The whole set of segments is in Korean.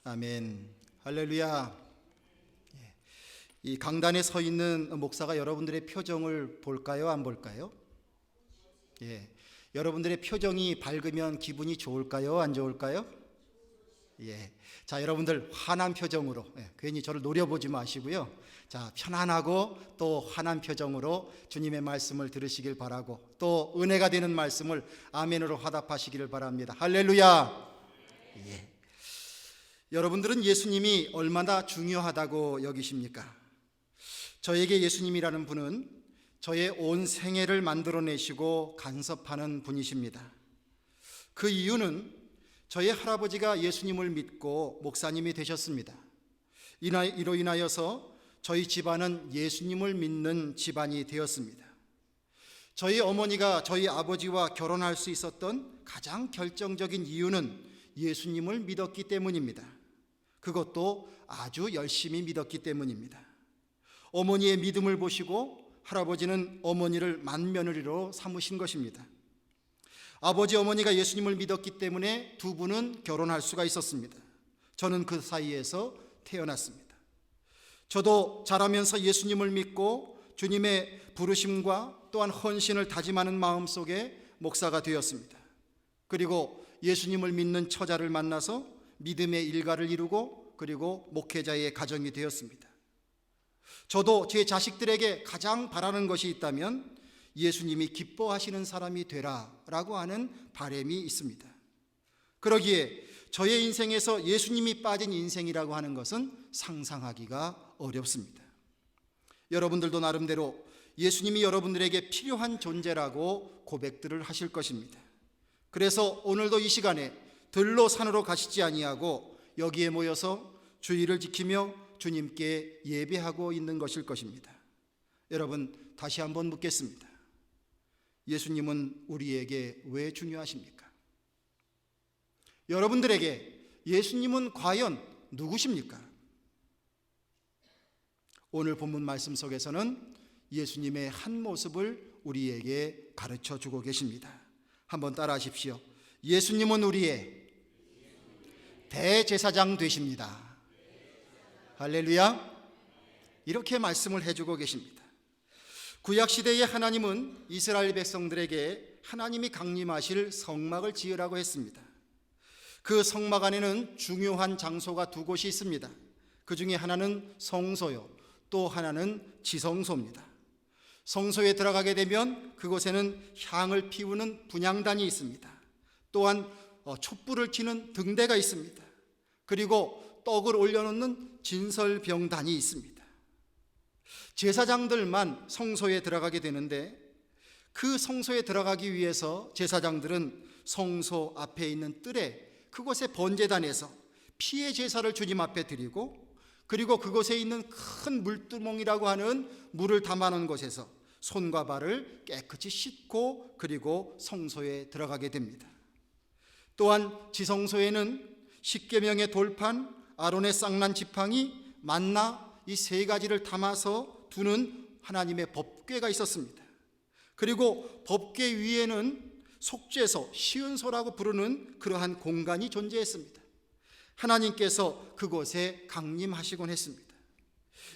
아멘. 할렐루야. 이 강단에 서 있는 목사가 여러분들의 표정을 볼까요? 안 볼까요? 여러분들의 표정이 밝으면 기분이 좋을까요? 안 좋을까요? 자, 여러분들 환한 표정으로, 괜히 저를 노려보지 마시고요. 자, 편안하고 또 환한 표정으로 주님의 말씀을 들으시길 바라고, 또 은혜가 되는 말씀을 아멘으로 화답하시기를 바랍니다. 할렐루야. 여러분들은 예수님이 얼마나 중요하다고 여기십니까? 저에게 예수님이라는 분은 저의 온 생애를 만들어내시고 간섭하는 분이십니다. 그 이유는 저의 할아버지가 예수님을 믿고 목사님이 되셨습니다. 이로 인하여서 저희 집안은 예수님을 믿는 집안이 되었습니다. 저희 어머니가 저희 아버지와 결혼할 수 있었던 가장 결정적인 이유는 예수님을 믿었기 때문입니다. 그것도 아주 열심히 믿었기 때문입니다. 어머니의 믿음을 보시고 할아버지는 어머니를 맏며느리로 삼으신 것입니다. 아버지 어머니가 예수님을 믿었기 때문에 두 분은 결혼할 수가 있었습니다. 저는 그 사이에서 태어났습니다. 저도 자라면서 예수님을 믿고 주님의 부르심과 또한 헌신을 다짐하는 마음 속에 목사가 되었습니다. 그리고 예수님을 믿는 처자를 만나서 믿음의 일가를 이루고 그리고 목회자의 가정이 되었습니다. 저도 제 자식들에게 가장 바라는 것이 있다면 예수님이 기뻐하시는 사람이 되라라고 하는 바람이 있습니다. 그러기에 저의 인생에서 예수님이 빠진 인생이라고 하는 것은 상상하기가 어렵습니다. 여러분들도 나름대로 예수님이 여러분들에게 필요한 존재라고 고백들을 하실 것입니다. 그래서 오늘도 이 시간에 들로 산으로 가시지 아니하고 여기에 모여서 주의를 지키며 주님께 예배하고 있는 것일 것입니다. 여러분, 다시 한번 묻겠습니다. 예수님은 우리에게 왜 중요하십니까? 여러분들에게 예수님은 과연 누구십니까? 오늘 본문 말씀 속에서는 예수님의 한 모습을 우리에게 가르쳐 주고 계십니다. 한번 따라 하십시오. 예수님은 우리의 대제사장 되십니다. 할렐루야. 이렇게 말씀을 해주고 계십니다. 구약시대의 하나님은 이스라엘 백성들에게 하나님이 강림하실 성막을 지으라고 했습니다. 그 성막 안에는 중요한 장소가 두 곳이 있습니다. 그 중에 하나는 성소요, 또 하나는 지성소입니다. 성소에 들어가게 되면 그곳에는 향을 피우는 분향단이 있습니다. 또한 촛불을 켜는 등대가 있습니다. 그리고 떡을 올려놓는 진설병단이 있습니다. 제사장들만 성소에 들어가게 되는데 그 성소에 들어가기 위해서 제사장들은 성소 앞에 있는 뜰에 그곳의 번제단에서 피의 제사를 주님 앞에 드리고 그리고 그곳에 있는 큰 물두멍이라고 하는 물을 담아놓은 곳에서 손과 발을 깨끗이 씻고 그리고 성소에 들어가게 됩니다. 또한 지성소에는 십계명의 돌판, 아론의 쌍난 지팡이, 만나 이 세 가지를 담아서 두는 하나님의 법궤가 있었습니다. 그리고 법궤 위에는 속죄소, 시은소라고 부르는 그러한 공간이 존재했습니다. 하나님께서 그곳에 강림하시곤 했습니다.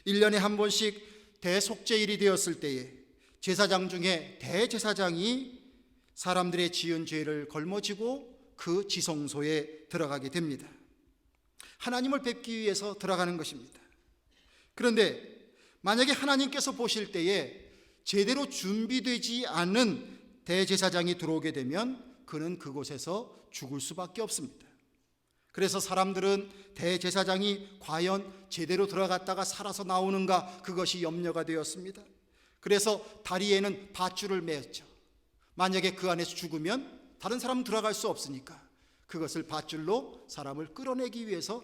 1년에 한 번씩 대속죄일이 되었을 때에 제사장 중에 대제사장이 사람들의 지은 죄를 걸머지고 그 지성소에 들어가게 됩니다. 하나님을 뵙기 위해서 들어가는 것입니다. 그런데 만약에 하나님께서 보실 때에 제대로 준비되지 않은 대제사장이 들어오게 되면 그는 그곳에서 죽을 수밖에 없습니다. 그래서 사람들은 대제사장이 과연 제대로 들어갔다가 살아서 나오는가, 그것이 염려가 되었습니다. 그래서 다리에는 밧줄을 매었죠. 만약에 그 안에서 죽으면 다른 사람은 들어갈 수 없으니까 그것을 밧줄로 사람을 끌어내기 위해서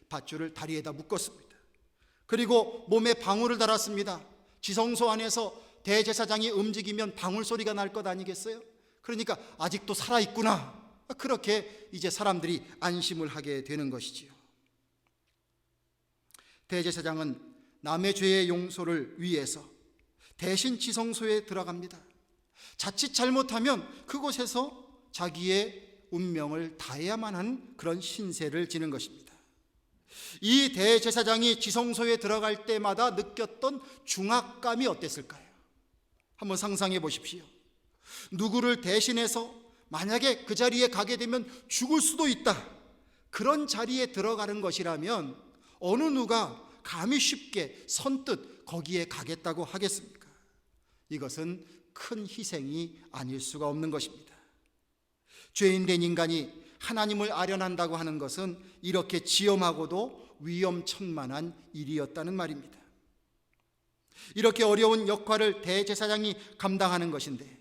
밧줄을 다리에다 묶었습니다. 그리고 몸에 방울을 달았습니다. 지성소 안에서 대제사장이 움직이면 방울 소리가 날 것 아니겠어요? 그러니까 아직도 살아있구나, 그렇게 이제 사람들이 안심을 하게 되는 것이지요. 대제사장은 남의 죄의 용서를 위해서 대신 지성소에 들어갑니다. 자칫 잘못하면 그곳에서 자기의 운명을 다해야만 하는 그런 신세를 지는 것입니다. 이 대제사장이 지성소에 들어갈 때마다 느꼈던 중압감이 어땠을까요? 한번 상상해 보십시오. 누구를 대신해서 만약에 그 자리에 가게 되면 죽을 수도 있다, 그런 자리에 들어가는 것이라면 어느 누가 감히 쉽게 선뜻 거기에 가겠다고 하겠습니까? 이것은 큰 희생이 아닐 수가 없는 것입니다. 죄인된 인간이 하나님을 아련한다고 하는 것은 이렇게 지엄하고도 위험천만한 일이었다는 말입니다. 이렇게 어려운 역할을 대제사장이 감당하는 것인데,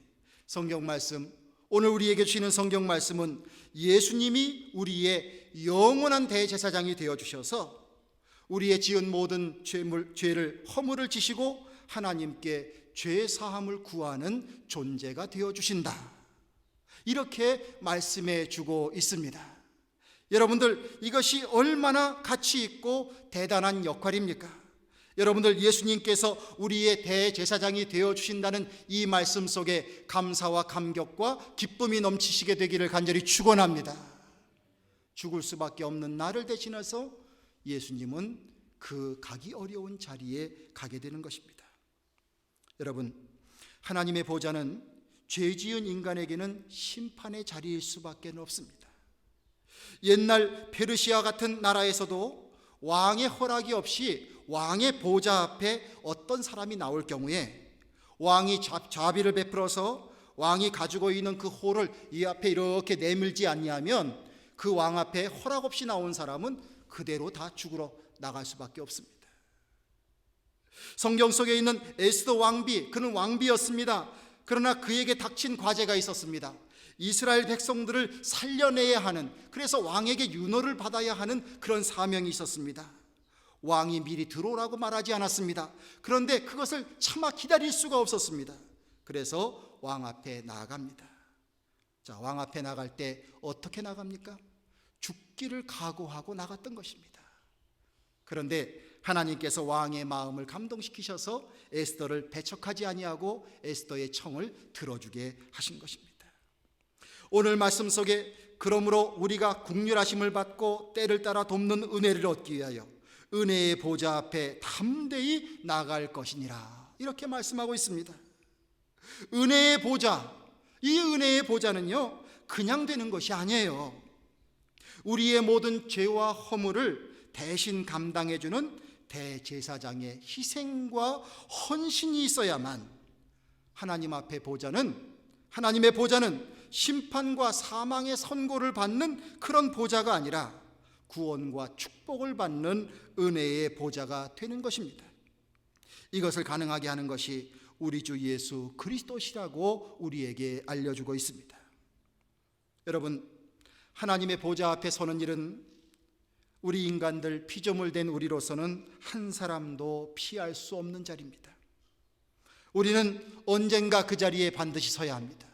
성경 말씀, 오늘 우리에게 주시는 성경 말씀은 예수님이 우리의 영원한 대제사장이 되어주셔서 우리의 지은 모든 죄를 허물을 지시고 하나님께 죄사함을 구하는 존재가 되어주신다, 이렇게 말씀해 주고 있습니다. 여러분들, 이것이 얼마나 가치 있고 대단한 역할입니까? 여러분들, 예수님께서 우리의 대제사장이 되어주신다는 이 말씀 속에 감사와 감격과 기쁨이 넘치시게 되기를 간절히 축원합니다. 죽을 수밖에 없는 나를 대신해서 예수님은 그 가기 어려운 자리에 가게 되는 것입니다. 여러분, 하나님의 보좌는 죄 지은 인간에게는 심판의 자리일 수밖에 없습니다. 옛날 페르시아 같은 나라에서도 왕의 허락이 없이 왕의 보좌 앞에 어떤 사람이 나올 경우에 왕이 자비를 베풀어서 왕이 가지고 있는 그 호를 이 앞에 이렇게 내밀지 않냐면 그 왕 앞에 허락 없이 나온 사람은 그대로 다 죽으러 나갈 수밖에 없습니다. 성경 속에 있는 에스더 왕비, 그는 왕비였습니다. 그러나 그에게 닥친 과제가 있었습니다. 이스라엘 백성들을 살려내야 하는, 그래서 왕에게 윤호를 받아야 하는 그런 사명이 있었습니다. 왕이 미리 들어오라고 말하지 않았습니다. 그런데 그것을 차마 기다릴 수가 없었습니다. 그래서 왕 앞에 나아갑니다. 자, 왕 앞에 나갈 때 어떻게 나갑니까? 죽기를 각오하고 나갔던 것입니다. 그런데 하나님께서 왕의 마음을 감동시키셔서 에스더를 배척하지 아니하고 에스더의 청을 들어주게 하신 것입니다. 오늘 말씀 속에 그러므로 우리가 긍휼하심을 받고 때를 따라 돕는 은혜를 얻기 위하여 은혜의 보좌 앞에 담대히 나갈 것이니라, 이렇게 말씀하고 있습니다. 은혜의 보좌, 이 은혜의 보좌는요 그냥 되는 것이 아니에요. 우리의 모든 죄와 허물을 대신 감당해주는 대제사장의 희생과 헌신이 있어야만 하나님 앞에 하나님의 보좌는 심판과 사망의 선고를 받는 그런 보좌가 아니라 구원과 축복을 받는 은혜의 보좌가 되는 것입니다. 이것을 가능하게 하는 것이 우리 주 예수 그리스도시라고 우리에게 알려주고 있습니다. 여러분, 하나님의 보좌 앞에 서는 일은 우리 인간들, 피조물 된 우리로서는 한 사람도 피할 수 없는 자리입니다. 우리는 언젠가 그 자리에 반드시 서야 합니다.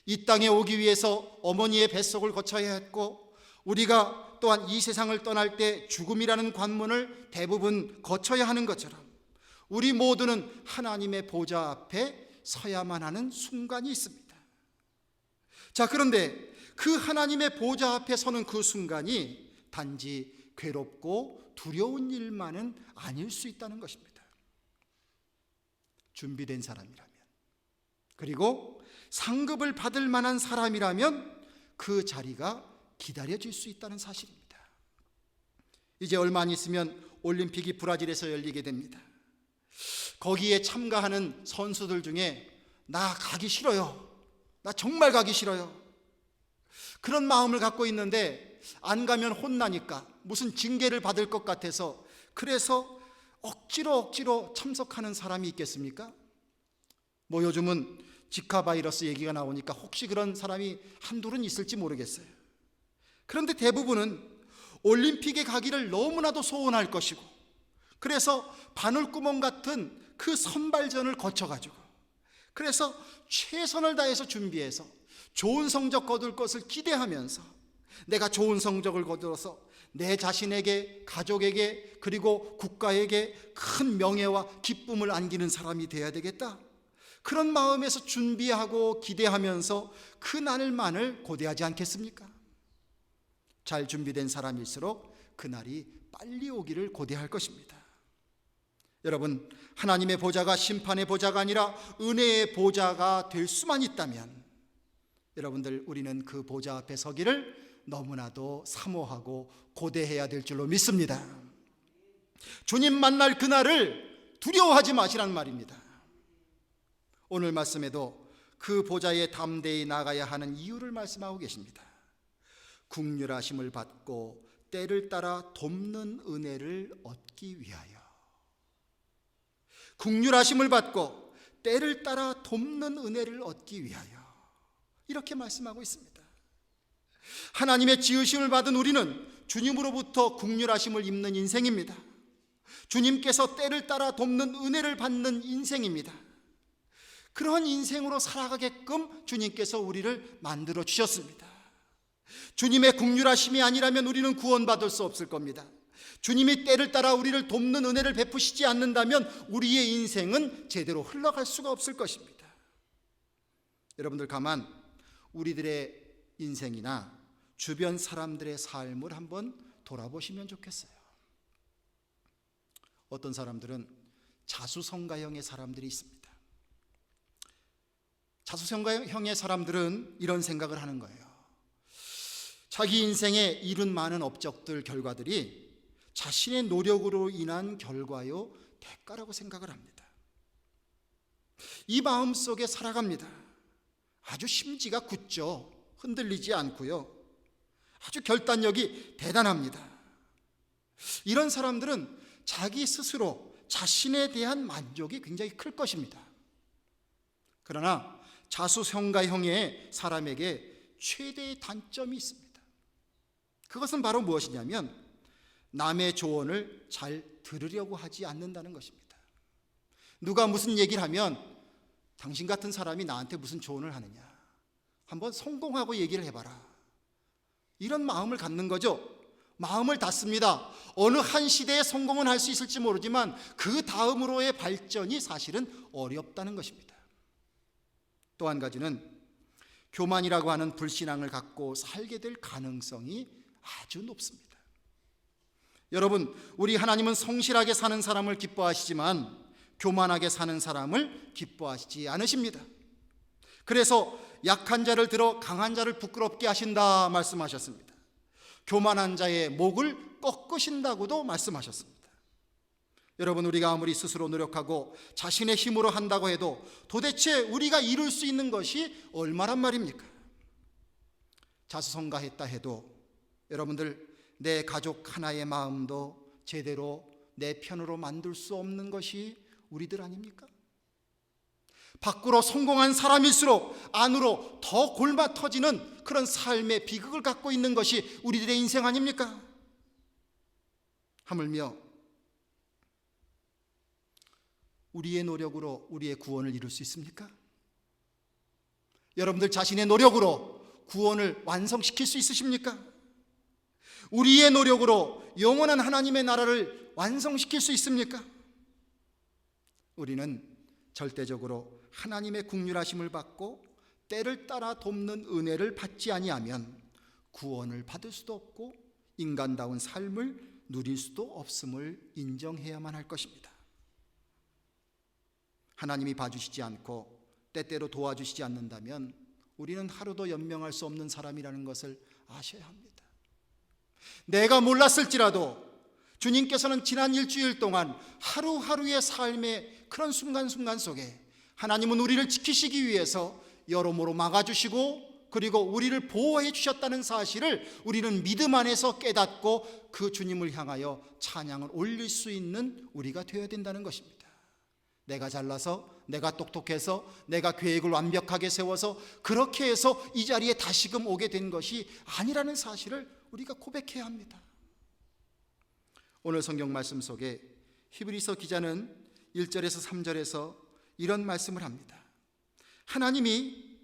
이 땅에 오기 위해서 어머니의 뱃속을 거쳐야 했고, 우리가 또한 이 세상을 떠날 때 죽음이라는 관문을 대부분 거쳐야 하는 것처럼 우리 모두는 하나님의 보좌 앞에 서야만 하는 순간이 있습니다. 자, 그런데 그 하나님의 보좌 앞에 서는 그 순간이 단지 괴롭고 두려운 일만은 아닐 수 있다는 것입니다. 준비된 사람이라면, 그리고 상급을 받을 만한 사람이라면 그 자리가 기다려질 수 있다는 사실입니다. 이제 얼마 안 있으면 올림픽이 브라질에서 열리게 됩니다. 거기에 참가하는 선수들 중에 나 가기 싫어요, 나 정말 가기 싫어요, 그런 마음을 갖고 있는데 안 가면 혼나니까 무슨 징계를 받을 것 같아서 그래서 억지로 참석하는 사람이 있겠습니까? 뭐 요즘은 지카 바이러스 얘기가 나오니까 혹시 그런 사람이 한둘은 있을지 모르겠어요. 그런데 대부분은 올림픽에 가기를 너무나도 소원할 것이고, 그래서 바늘구멍 같은 그 선발전을 거쳐가지고, 그래서 최선을 다해서 준비해서 좋은 성적 거둘 것을 기대하면서 내가 좋은 성적을 거두어서 내 자신에게, 가족에게, 그리고 국가에게 큰 명예와 기쁨을 안기는 사람이 되어야 되겠다, 그런 마음에서 준비하고 기대하면서 그 날만을 고대하지 않겠습니까? 잘 준비된 사람일수록 그날이 빨리 오기를 고대할 것입니다. 여러분, 하나님의 보좌가 심판의 보좌가 아니라 은혜의 보좌가 될 수만 있다면 여러분들, 우리는 그 보좌 앞에 서기를 너무나도 사모하고 고대해야 될 줄로 믿습니다. 주님 만날 그날을 두려워하지 마시라는 말입니다. 오늘 말씀에도 그 보좌에 담대히 나가야 하는 이유를 말씀하고 계십니다. 긍휼하심을 받고 때를 따라 돕는 은혜를 얻기 위하여. 긍휼하심을 받고 때를 따라 돕는 은혜를 얻기 위하여, 이렇게 말씀하고 있습니다. 하나님의 지으심을 받은 우리는 주님으로부터 긍휼하심을 입는 인생입니다. 주님께서 때를 따라 돕는 은혜를 받는 인생입니다. 그런 인생으로 살아가게끔 주님께서 우리를 만들어 주셨습니다. 주님의 긍휼하심이 아니라면 우리는 구원받을 수 없을 겁니다. 주님이 때를 따라 우리를 돕는 은혜를 베푸시지 않는다면 우리의 인생은 제대로 흘러갈 수가 없을 것입니다. 여러분들, 가만 우리들의 인생이나 주변 사람들의 삶을 한번 돌아보시면 좋겠어요. 어떤 사람들은 자수성가형의 사람들이 있습니다. 자수성가형의 사람들은 이런 생각을 하는 거예요. 자기 인생에 이룬 많은 업적들, 결과들이 자신의 노력으로 인한 결과요, 대가라고 생각을 합니다. 이 마음 속에 살아갑니다. 아주 심지가 굳죠. 흔들리지 않고요, 아주 결단력이 대단합니다. 이런 사람들은 자기 스스로 자신에 대한 만족이 굉장히 클 것입니다. 그러나 자수성가형의 사람에게 최대의 단점이 있습니다. 그것은 바로 무엇이냐면 남의 조언을 잘 들으려고 하지 않는다는 것입니다. 누가 무슨 얘기를 하면 당신 같은 사람이 나한테 무슨 조언을 하느냐, 한번 성공하고 얘기를 해봐라, 이런 마음을 갖는 거죠. 마음을 닫습니다. 어느 한 시대에 성공은 할 수 있을지 모르지만 그 다음으로의 발전이 사실은 어렵다는 것입니다. 또 한 가지는 교만이라고 하는 불신앙을 갖고 살게 될 가능성이 아주 높습니다. 여러분, 우리 하나님은 성실하게 사는 사람을 기뻐하시지만 교만하게 사는 사람을 기뻐하시지 않으십니다. 그래서 약한 자를 들어 강한 자를 부끄럽게 하신다 말씀하셨습니다. 교만한 자의 목을 꺾으신다고도 말씀하셨습니다. 여러분, 우리가 아무리 스스로 노력하고 자신의 힘으로 한다고 해도 도대체 우리가 이룰 수 있는 것이 얼마란 말입니까? 자수성가했다 해도 여러분들, 내 가족 하나의 마음도 제대로 내 편으로 만들 수 없는 것이 우리들 아닙니까? 밖으로 성공한 사람일수록 안으로 더 골마 터지는 그런 삶의 비극을 갖고 있는 것이 우리들의 인생 아닙니까? 하물며 우리의 노력으로 우리의 구원을 이룰 수 있습니까? 여러분들 자신의 노력으로 구원을 완성시킬 수 있으십니까? 우리의 노력으로 영원한 하나님의 나라를 완성시킬 수 있습니까? 우리는 절대적으로 하나님의 긍휼하심을 받고 때를 따라 돕는 은혜를 받지 아니하면 구원을 받을 수도 없고 인간다운 삶을 누릴 수도 없음을 인정해야만 할 것입니다. 하나님이 봐주시지 않고 때때로 도와주시지 않는다면 우리는 하루도 연명할 수 없는 사람이라는 것을 아셔야 합니다. 내가 몰랐을지라도 주님께서는 지난 일주일 동안 하루하루의 삶의 그런 순간순간 속에 하나님은 우리를 지키시기 위해서 여러모로 막아주시고 그리고 우리를 보호해 주셨다는 사실을 우리는 믿음 안에서 깨닫고 그 주님을 향하여 찬양을 올릴 수 있는 우리가 되어야 된다는 것입니다. 내가 잘나서, 내가 똑똑해서, 내가 계획을 완벽하게 세워서 그렇게 해서 이 자리에 다시금 오게 된 것이 아니라는 사실을 우리가 고백해야 합니다. 오늘 성경 말씀 속에 히브리서 기자는 1절에서 3절에서 이런 말씀을 합니다. 하나님이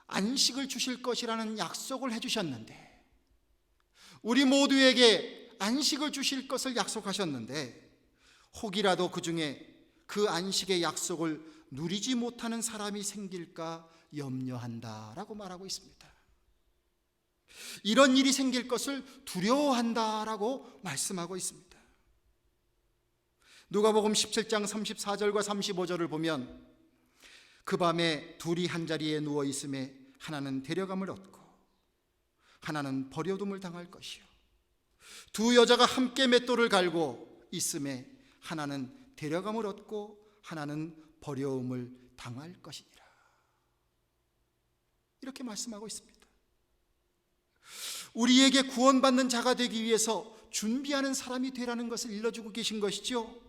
안식을 주실 것이라는 약속을 해주셨는데, 우리 모두에게 안식을 주실 것을 약속하셨는데 혹이라도 그 중에 그 안식의 약속을 누리지 못하는 사람이 생길까 염려한다라고 말하고 있습니다. 이런 일이 생길 것을 두려워한다라고 말씀하고 있습니다. 누가복음 17장 34절과 35절을 보면 그 밤에 둘이 한자리에 누워 있음에 하나는 데려감을 얻고 하나는 버려둠을 당할 것이요 두 여자가 함께 맷돌을 갈고 있음에 하나는 데려감을 얻고 하나는 버려움을 당할 것이니라. 이렇게 말씀하고 있습니다. 우리에게 구원받는 자가 되기 위해서 준비하는 사람이 되라는 것을 일러주고 계신 것이죠.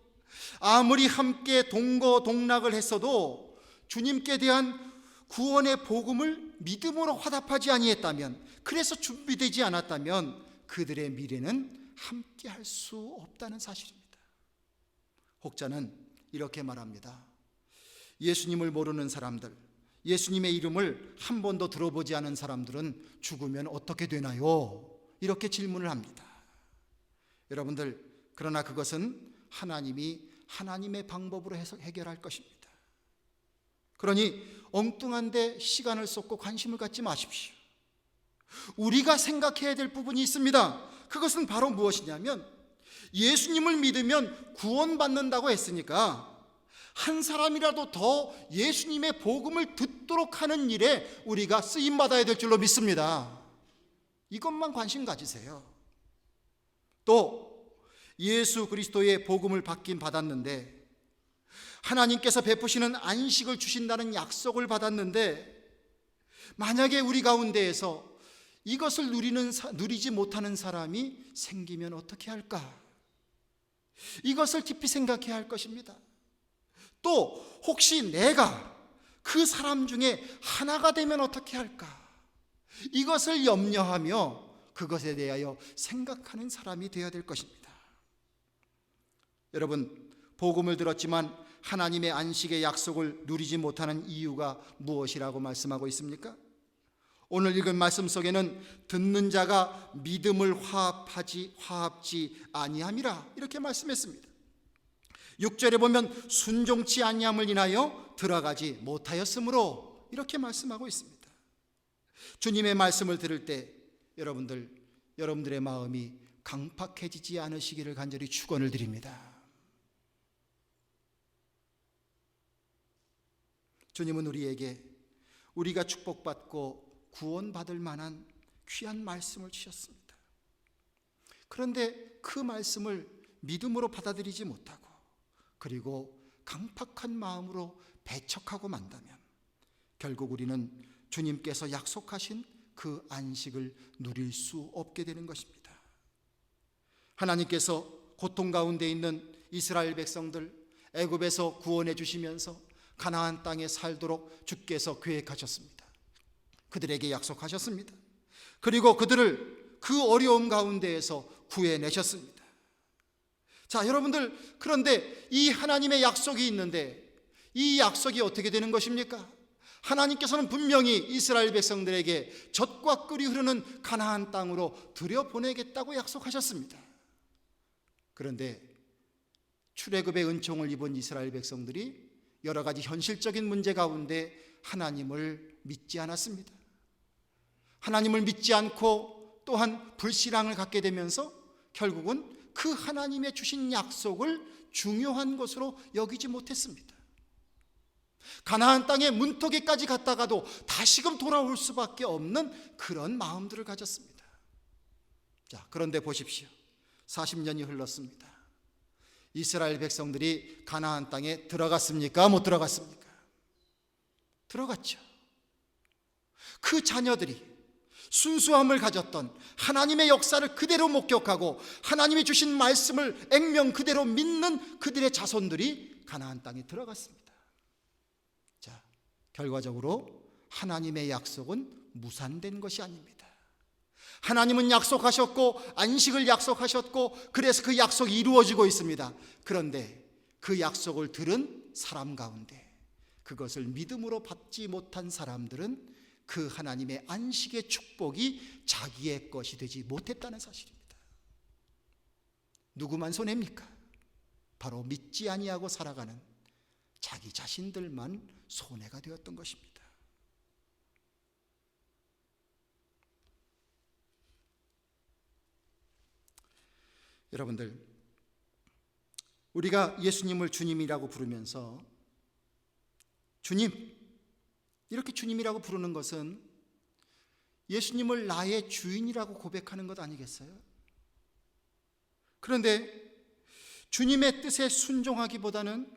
아무리 함께 동거동락을 했어도 주님께 대한 구원의 복음을 믿음으로 화답하지 아니했다면, 그래서 준비되지 않았다면 그들의 미래는 함께 할 수 없다는 사실입니다. 혹자는 이렇게 말합니다. 예수님을 모르는 사람들, 예수님의 이름을 한 번도 들어보지 않은 사람들은 죽으면 어떻게 되나요? 이렇게 질문을 합니다. 여러분들, 그러나 그것은 하나님이 하나님의 방법으로 해결할 것입니다. 그러니 엉뚱한 데 시간을 쏟고 관심을 갖지 마십시오. 우리가 생각해야 될 부분이 있습니다. 그것은 바로 무엇이냐면, 예수님을 믿으면 구원받는다고 했으니까 한 사람이라도 더 예수님의 복음을 듣도록 하는 일에 우리가 쓰임받아야 될 줄로 믿습니다. 이것만 관심 가지세요. 또 예수 그리스도의 복음을 받긴 받았는데, 하나님께서 베푸시는 안식을 주신다는 약속을 받았는데, 만약에 우리 가운데에서 이것을 누리지 못하는 사람이 생기면 어떻게 할까? 이것을 깊이 생각해야 할 것입니다. 또 혹시 내가 그 사람 중에 하나가 되면 어떻게 할까? 이것을 염려하며 그것에 대하여 생각하는 사람이 되어야 될 것입니다. 여러분, 복음을 들었지만 하나님의 안식의 약속을 누리지 못하는 이유가 무엇이라고 말씀하고 있습니까? 오늘 읽은 말씀 속에는 듣는 자가 믿음을 화합지 아니함이라 이렇게 말씀했습니다. 6절에 보면 순종치 아니함을 인하여 들어가지 못하였으므로 이렇게 말씀하고 있습니다. 주님의 말씀을 들을 때 여러분들의 마음이 강팍해지지 않으시기를 간절히 축원을 드립니다. 주님은 우리에게 우리가 축복받고 구원받을 만한 귀한 말씀을 주셨습니다. 그런데 그 말씀을 믿음으로 받아들이지 못하고, 그리고 강팍한 마음으로 배척하고 만다면 결국 우리는 주님께서 약속하신 그 안식을 누릴 수 없게 되는 것입니다. 하나님께서 고통 가운데 있는 이스라엘 백성들 애굽에서 구원해 주시면서 가나안 땅에 살도록 주께서 계획하셨습니다. 그들에게 약속하셨습니다. 그리고 그들을 그 어려움 가운데에서 구해내셨습니다. 자, 여러분들, 그런데 이 하나님의 약속이 있는데 이 약속이 어떻게 되는 것입니까? 하나님께서는 분명히 이스라엘 백성들에게 젖과 꿀이 흐르는 가나안 땅으로 들여보내겠다고 약속하셨습니다. 그런데 출애굽의 은총을 입은 이스라엘 백성들이 여러 가지 현실적인 문제 가운데 하나님을 믿지 않았습니다. 하나님을 믿지 않고 또한 불신앙을 갖게 되면서 결국은 그 하나님의 주신 약속을 중요한 것으로 여기지 못했습니다. 가나안 땅의 문턱에까지 갔다가도 다시금 돌아올 수밖에 없는 그런 마음들을 가졌습니다. 자, 그런데 보십시오. 40년이 흘렀습니다. 이스라엘 백성들이 가나안 땅에 들어갔습니까? 못 들어갔습니까? 들어갔죠. 그 자녀들이 순수함을 가졌던 하나님의 역사를 그대로 목격하고 하나님이 주신 말씀을 액면 그대로 믿는 그들의 자손들이 가나안 땅에 들어갔습니다. 자, 결과적으로 하나님의 약속은 무산된 것이 아닙니다. 하나님은 약속하셨고 안식을 약속하셨고 그래서 그 약속이 이루어지고 있습니다. 그런데 그 약속을 들은 사람 가운데 그것을 믿음으로 받지 못한 사람들은 그 하나님의 안식의 축복이 자기의 것이 되지 못했다는 사실입니다. 누구만 손해입니까? 바로 믿지 아니하고 살아가는 자기 자신들만 손해가 되었던 것입니다. 여러분들, 우리가 예수님을 주님이라고 부르면서 주님, 이렇게 주님이라고 부르는 것은 예수님을 나의 주인이라고 고백하는 것 아니겠어요? 그런데 주님의 뜻에 순종하기보다는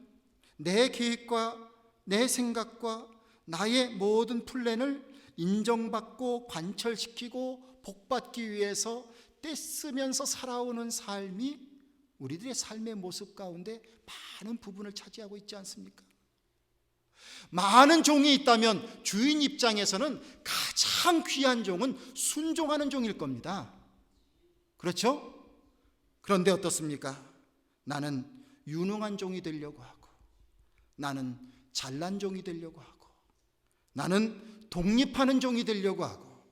내 계획과 내 생각과 나의 모든 플랜을 인정받고 관철시키고 복받기 위해서 떼쓰면서 살아오는 삶이 우리들의 삶의 모습 가운데 많은 부분을 차지하고 있지 않습니까? 많은 종이 있다면 주인 입장에서는 가장 귀한 종은 순종하는 종일 겁니다. 그렇죠? 그런데 어떻습니까? 나는 유능한 종이 되려고 하고, 나는 잘난 종이 되려고 하고, 나는 독립하는 종이 되려고 하고,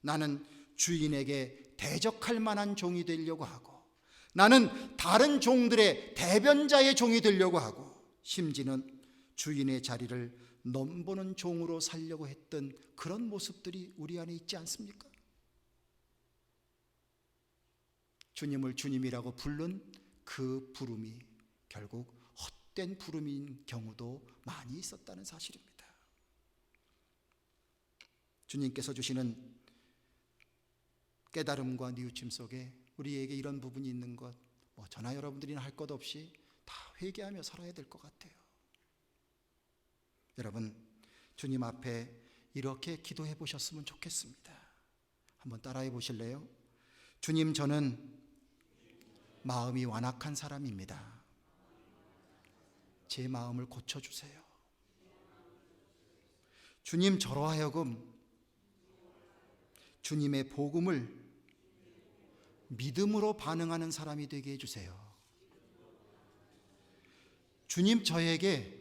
나는 주인에게 대적할 만한 종이 되려고 하고, 나는 다른 종들의 대변자의 종이 되려고 하고, 심지어는 주인의 자리를 넘보는 종으로 살려고 했던 그런 모습들이 우리 안에 있지 않습니까? 주님을 주님이라고 부른 그 부름이 결국 헛된 부름인 경우도 많이 있었다는 사실입니다. 주님께서 주시는 깨달음과 뉘우침 속에 우리에게 이런 부분이 있는 것, 저나 여러분들이나 할 것 없이 다 회개하며 살아야 될 것 같아요. 여러분, 주님 앞에 이렇게 기도해 보셨으면 좋겠습니다. 한번 따라해 보실래요? 주님, 저는 마음이 완악한 사람입니다. 제 마음을 고쳐주세요. 주님, 저로 하여금 주님의 복음을 믿음으로 반응하는 사람이 되게 해주세요. 주님, 저에게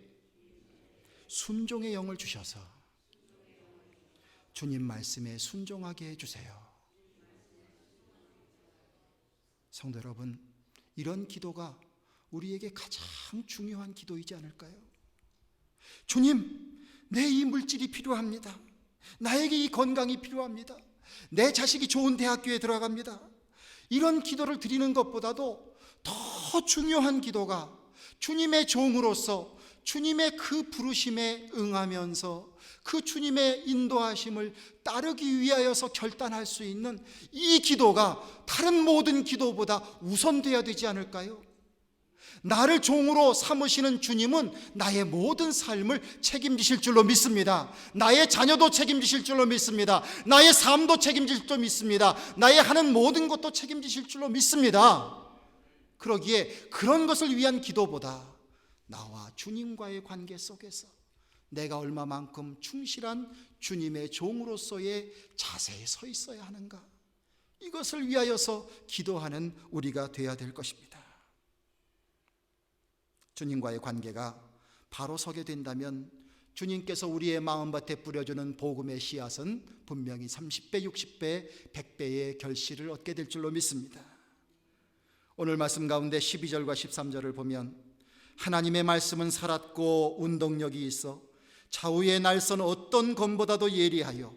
순종의 영을 주셔서 주님 말씀에 순종하게 해주세요. 성도 여러분, 이런 기도가 우리에게 가장 중요한 기도이지 않을까요? 주님, 내 이 물질이 필요합니다. 나에게 이 건강이 필요합니다. 내 자식이 좋은 대학교에 들어갑니다. 이런 기도를 드리는 것보다도 더 중요한 기도가 주님의 종으로서 주님의 그 부르심에 응하면서 그 주님의 인도하심을 따르기 위하여서 결단할 수 있는 이 기도가 다른 모든 기도보다 우선되어야 되지 않을까요? 나를 종으로 삼으시는 주님은 나의 모든 삶을 책임지실 줄로 믿습니다. 나의 자녀도 책임지실 줄로 믿습니다. 나의 삶도 책임질 줄로 믿습니다. 나의 하는 모든 것도 책임지실 줄로 믿습니다. 그러기에 그런 것을 위한 기도보다 나와 주님과의 관계 속에서 내가 얼마만큼 충실한 주님의 종으로서의 자세에 서 있어야 하는가, 이것을 위하여서 기도하는 우리가 되어야 될 것입니다. 주님과의 관계가 바로 서게 된다면 주님께서 우리의 마음밭에 뿌려주는 복음의 씨앗은 분명히 30배, 60배, 100배의 결실을 얻게 될 줄로 믿습니다. 오늘 말씀 가운데 12절과 13절을 보면 하나님의 말씀은 살았고 운동력이 있어 좌우의 날선 어떤 검보다도 예리하여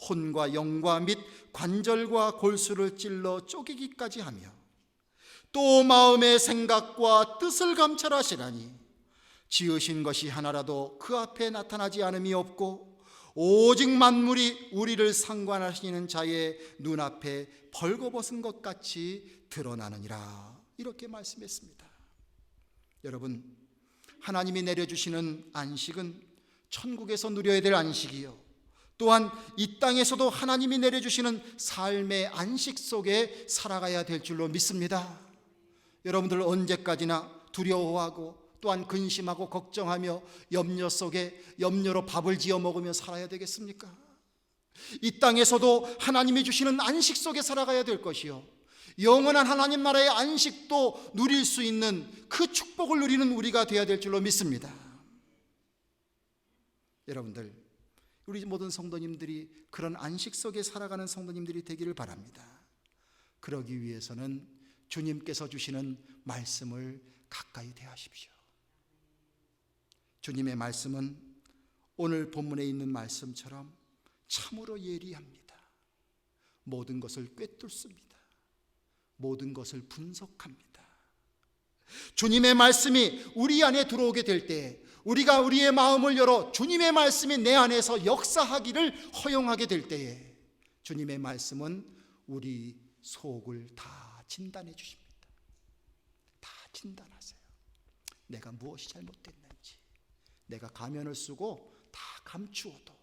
혼과 영과 및 관절과 골수를 찔러 쪼개기까지 하며 또 마음의 생각과 뜻을 감찰하시라니 지으신 것이 하나라도 그 앞에 나타나지 않음이 없고 오직 만물이 우리를 상관하시는 자의 눈앞에 벌거벗은 것 같이 드러나느니라, 이렇게 말씀했습니다. 여러분, 하나님이 내려주시는 안식은 천국에서 누려야 될 안식이요, 또한 이 땅에서도 하나님이 내려주시는 삶의 안식 속에 살아가야 될 줄로 믿습니다. 여러분들 언제까지나 두려워하고 또한 근심하고 걱정하며 염려 속에 염려로 밥을 지어 먹으며 살아야 되겠습니까? 이 땅에서도 하나님이 주시는 안식 속에 살아가야 될 것이요, 영원한 하나님 나라의 안식도 누릴 수 있는 그 축복을 누리는 우리가 되어야 될 줄로 믿습니다. 여러분들, 우리 모든 성도님들이 그런 안식 속에 살아가는 성도님들이 되기를 바랍니다. 그러기 위해서는 주님께서 주시는 말씀을 가까이 대하십시오. 주님의 말씀은 오늘 본문에 있는 말씀처럼 참으로 예리합니다. 모든 것을 꿰뚫습니다. 모든 것을 분석합니다. 주님의 말씀이 우리 안에 들어오게 될 때, 우리가 우리의 마음을 열어 주님의 말씀이 내 안에서 역사하기를 허용하게 될 때에 주님의 말씀은 우리 속을 다 진단해 주십니다. 다 진단하세요. 내가 무엇이 잘못됐는지, 내가 가면을 쓰고 다 감추어도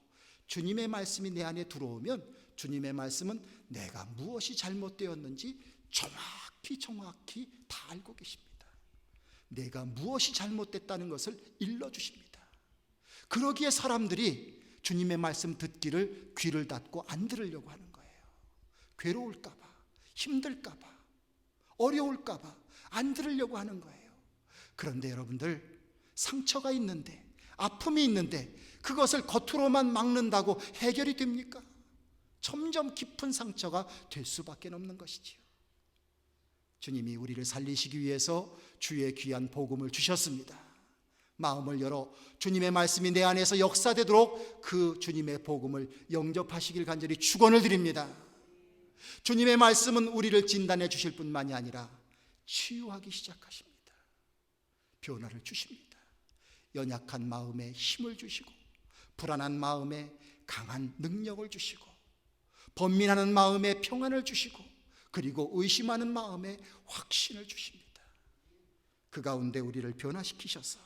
주님의 말씀이 내 안에 들어오면 주님의 말씀은 내가 무엇이 잘못되었는지 정확히 다 알고 계십니다. 내가 무엇이 잘못됐다는 것을 일러주십니다. 그러기에 사람들이 주님의 말씀 듣기를 귀를 닫고 안 들으려고 하는 거예요. 괴로울까 봐, 힘들까 봐, 어려울까 봐 안 들으려고 하는 거예요. 그런데 여러분들, 상처가 있는데, 아픔이 있는데 그것을 겉으로만 막는다고 해결이 됩니까? 점점 깊은 상처가 될 수밖에 없는 것이지요. 주님이 우리를 살리시기 위해서 주의 귀한 복음을 주셨습니다. 마음을 열어 주님의 말씀이 내 안에서 역사되도록 그 주님의 복음을 영접하시길 간절히 축원을 드립니다. 주님의 말씀은 우리를 진단해 주실 뿐만이 아니라 치유하기 시작하십니다. 변화를 주십니다. 연약한 마음에 힘을 주시고, 불안한 마음에 강한 능력을 주시고, 번민하는 마음에 평안을 주시고, 그리고 의심하는 마음에 확신을 주십니다. 그 가운데 우리를 변화시키셔서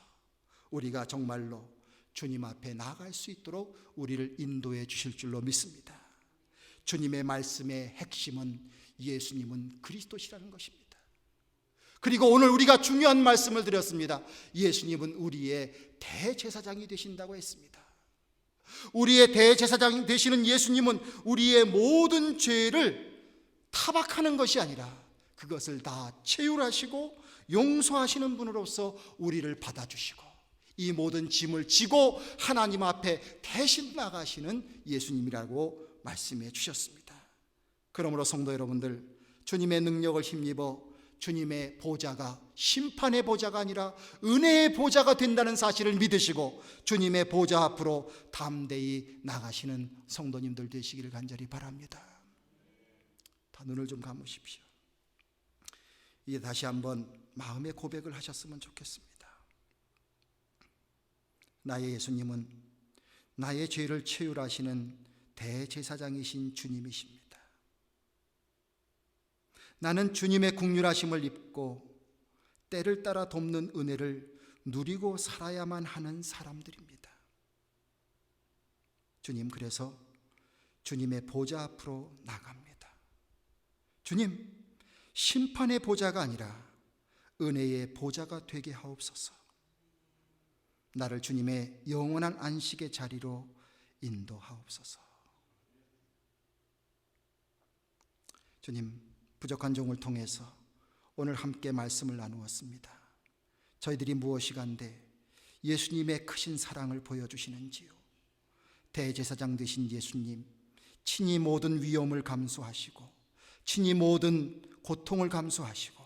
우리가 정말로 주님 앞에 나아갈 수 있도록 우리를 인도해 주실 줄로 믿습니다. 주님의 말씀의 핵심은 예수님은 그리스도시라는 것입니다. 그리고 오늘 우리가 중요한 말씀을 드렸습니다. 예수님은 우리의 대제사장이 되신다고 했습니다. 우리의 대제사장이 되시는 예수님은 우리의 모든 죄를 타박하는 것이 아니라 그것을 다 체휼하시고 용서하시는 분으로서 우리를 받아주시고 이 모든 짐을 지고 하나님 앞에 대신 나가시는 예수님이라고 말씀해 주셨습니다. 그러므로 성도 여러분들, 주님의 능력을 힘입어 주님의 보좌가 심판의 보좌가 아니라 은혜의 보좌가 된다는 사실을 믿으시고 주님의 보좌 앞으로 담대히 나가시는 성도님들 되시기를 간절히 바랍니다. 다 눈을 좀 감으십시오. 이제 다시 한번 마음의 고백을 하셨으면 좋겠습니다. 나의 예수님은 나의 죄를 체휼하시는 대제사장이신 주님이십니다. 나는 주님의 긍휼하심을 입고 때를 따라 돕는 은혜를 누리고 살아야만 하는 사람들입니다. 주님, 그래서 주님의 보좌 앞으로 나갑니다. 주님, 심판의 보좌가 아니라 은혜의 보좌가 되게 하옵소서. 나를 주님의 영원한 안식의 자리로 인도하옵소서. 주님, 부족한 종을 통해서 오늘 함께 말씀을 나누었습니다. 저희들이 무엇이간데 예수님의 크신 사랑을 보여주시는지요. 대제사장 되신 예수님, 친히 모든 위험을 감수하시고 친히 모든 고통을 감수하시고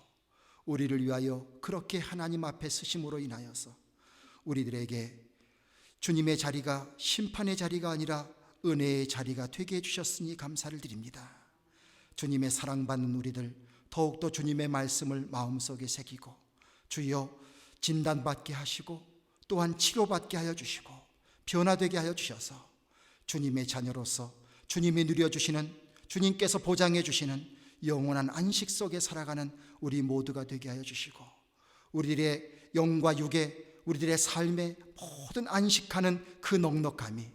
우리를 위하여 그렇게 하나님 앞에 쓰심으로 인하여서 우리들에게 주님의 자리가 심판의 자리가 아니라 은혜의 자리가 되게 해주셨으니 감사를 드립니다. 주님의 사랑받는 우리들 더욱더 주님의 말씀을 마음속에 새기고 주여 진단받게 하시고 또한 치료받게 하여 주시고 변화되게 하여 주셔서 주님의 자녀로서 주님이 누려주시는, 주님께서 보장해 주시는 영원한 안식 속에 살아가는 우리 모두가 되게 하여 주시고 우리들의 영과 육의, 우리들의 삶에 모든 안식하는 그 넉넉함이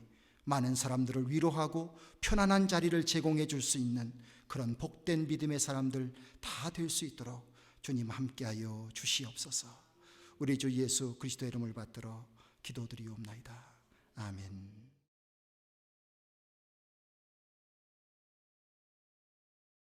많은 사람들을 위로하고 편안한 자리를 제공해 줄 수 있는 그런 복된 믿음의 사람들 다 될 수 있도록 주님 함께하여 주시옵소서. 우리 주 예수 그리스도의 이름을 받들어 기도드리옵나이다. 아멘.